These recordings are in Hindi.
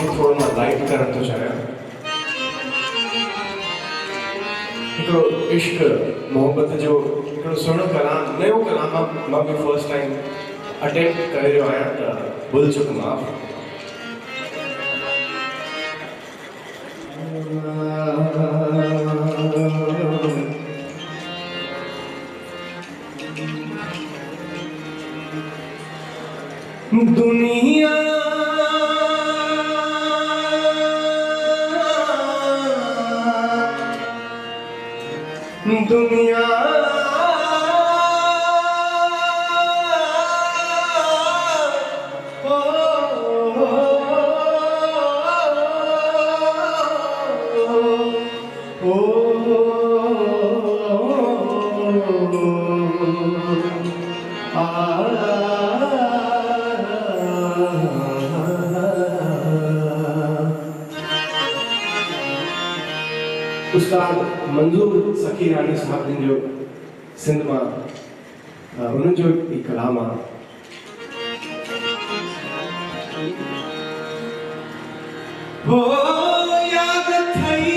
खे थोड़ो मां लाइट करण थो चाहियां। हिकिड़ो इश्क मोहब्बत जो हिकिड़ो सुहिणो कलाम, नयो कलाम मां बि फर्स्ट टाइम अटेम्प्ट करे रहियो आहियां, त भुल चुक माफ़। दुनिया दुनिया उस्ताद मंजूर सकीरानी साहब जो सिंध मां उन्हनि जो ही कलाम आहे। हो याद थई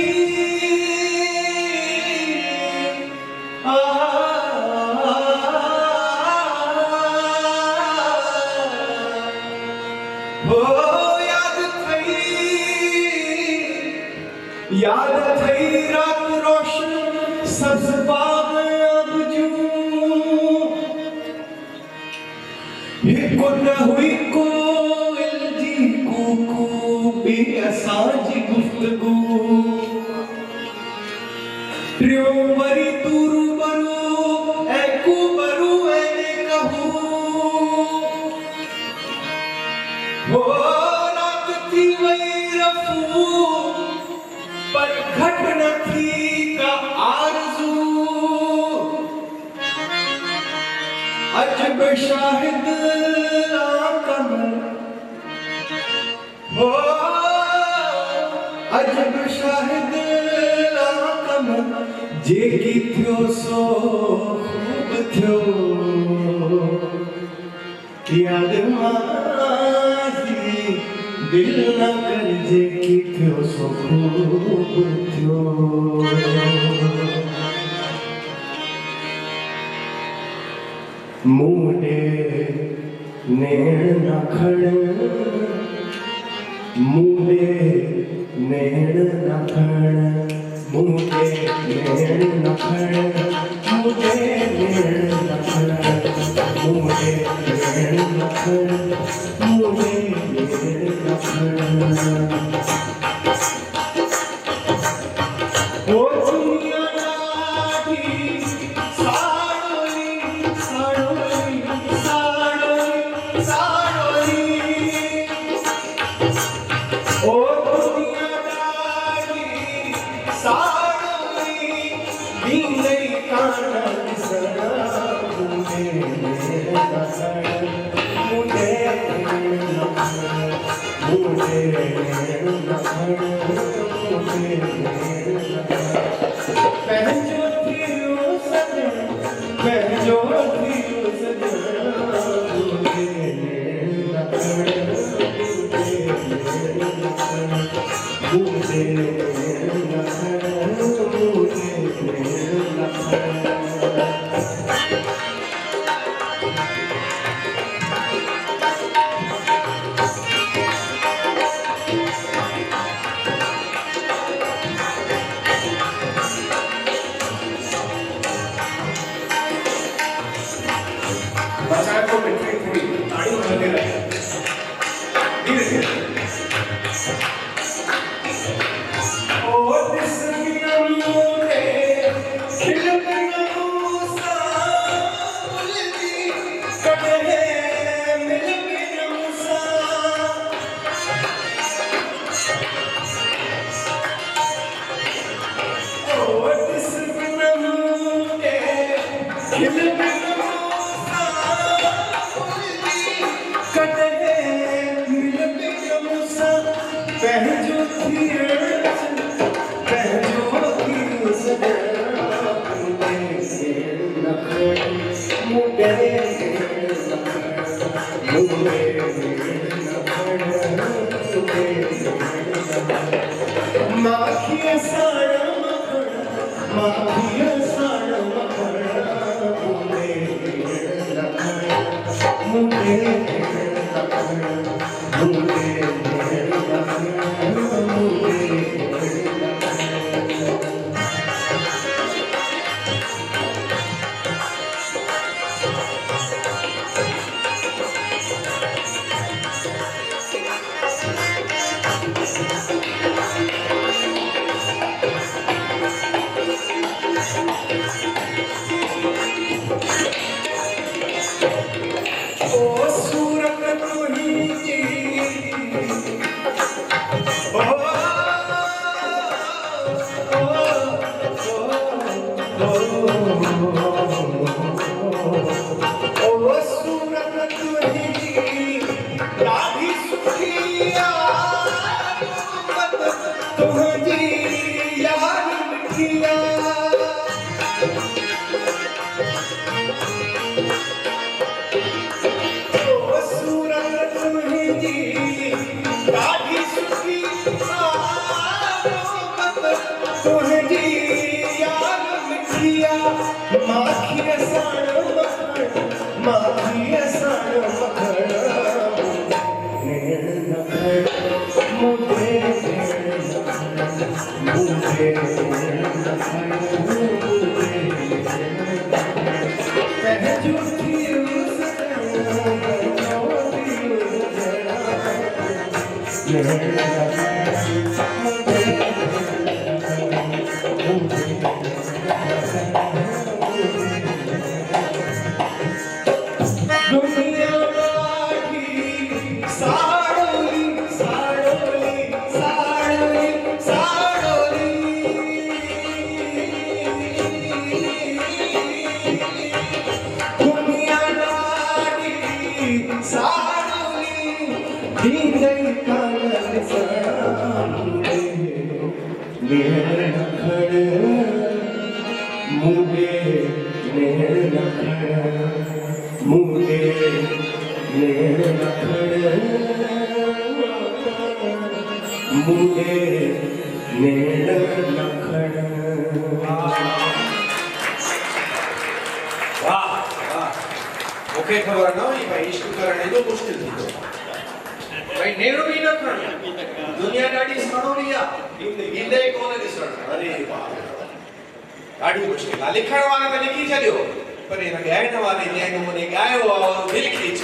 याद थई रात रोशन सब्ज बाग अब जूं, हिकु न हुई कोयल जी कूकू बि असांजी गुफ्तगू, टियों वरी तू रूबरू ऐं कूबरू ऐं कहू। हो रात थी वई रफू पर घट न थी का आरज़ू, अजब शाहिद कमर हो अजब शाहिद कमर जेकी थियो सो खूब थियो, याद मासी दिल न कर जेकी थियो सो खूब थियो। मूंडे नैण न खड़, मूंडे नैण न खड़, मूंडे नैण न खड़, मूंडे नैण न खड़, मूंडे नैण न खड़, मूंडे नैण न खड़। ओ दुनिया ॾाढी साड़ोली साड़ोली साड़ोली साड़ोली, ओ दुनिया ॾाढी साड़ोली ॾींदे कान ॾिसण मूंडे नैण न खड़, मूंडे नैण न खड़, मूंडे नैण न खड़, मूंडे नैण न खड़। पंहिंजो थियो सजण, पंहिंजो थियो सजण, मूंडे नैण न खड़, मूंडे नैण न खड़, मूंडे नैण न खड़, मूंडे नैण न खड़। बचाए को मिट्टी थोड़ी ताड़ी मारने लगे धीरे धीरे। ओ दिस मिलमोरे खिलमो सा उलझी कटे मिलमो सा, ओ दिस मिलमोरे खिलमो पंहिंजो थियो पंहिंजो थियो सजण, मूंडे नैण न खड़, मूंडे नैण न खड़, मूंडे नैण न खड़, मूंडे माखिया साण मखण मुंडे लखण मुंडे लखण मुंडे लखण मुंडे मूंखे ख़बर न हुई भाई इश्क करण एॾो मुश्किल थींदो भाई नेड़ो ई न खण दुनिया ॾाढी सणोरी आहे ईंदे ई कोन ॾिसण अरे बाप ॾाढी मुश्किल आहे लिखण वारे त लिखी छॾियो पर हिन ॻाइण वारे जंहिं नमूने ॻायो आहे दिलि खींच